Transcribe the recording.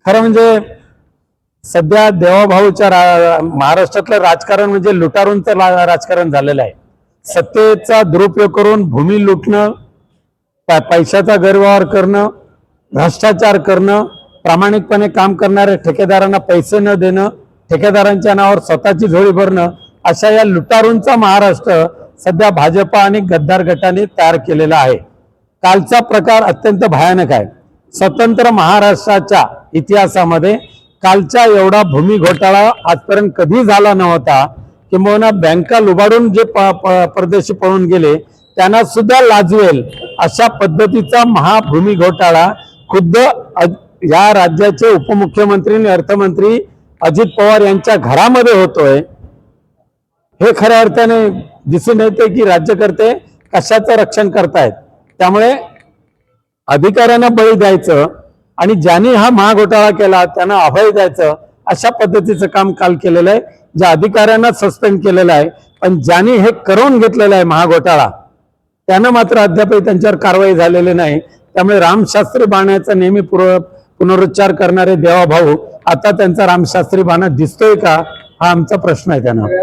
खरं म्हणजे सध्या देवाभाऊच्या महाराष्ट्रातलं राजकारण म्हणजे लुटारूंचं राजकारण झालेलं आहे। सत्तेचा दुरुपयोग करून भूमी लुटणं, पैशाचा गैरव्यवहार करणं, भ्रष्टाचार करणं, प्रामाणिकपणे काम करणाऱ्या ठेकेदारांना पैसे न देणं, ठेकेदारांच्या नावावर स्वतःची झोळी भरणं, अशा या लुटारूंचा महाराष्ट्र सध्या भाजप आणि गद्दार गटाने तयार केलेला आहे। कालचा प्रकार अत्यंत भयानक आहे। स्वतंत्र महाराष्ट्राच्या इतिहासामध्ये कालच्या एवढा भूमी घोटाळा आजपर्यंत कधी झाला नव्हता। किंबहुना बँका लुबाडून जे परदेशी पळून गेले त्यांना सुद्धा लाजवेल अशा पद्धतीचा महाभूमी घोटाळा खुद्द या राज्याचे उपमुख्यमंत्री आणि अर्थमंत्री अजित पवार यांच्या घरामध्ये होतोय। हे खऱ्या अर्थाने दिसून येते की राज्यकर्ते कशाचं रक्षण करतायत। त्यामुळे अधिकाऱ्यांना बळी द्यायचं आणि ज्यांनी हा महाघोटाळा केला त्यांना अभय द्यायचं, अशा पद्धतीचं काम काल केलेलं आहे। ज्या अधिकाऱ्यांना सस्पेंड केलेलं आहे, पण ज्यांनी हे करून घेतलेलं आहे महाघोटाळा त्यांना मात्र अद्याप त्यांच्यावर कारवाई झालेली नाही। त्यामुळे रामशास्त्री बाण्याचा नेहमी पुनरुच्चार करणारे देवाभाऊ आता त्यांचा रामशास्त्री बाणा दिसतोय का, हा आमचा प्रश्न आहे त्यांना।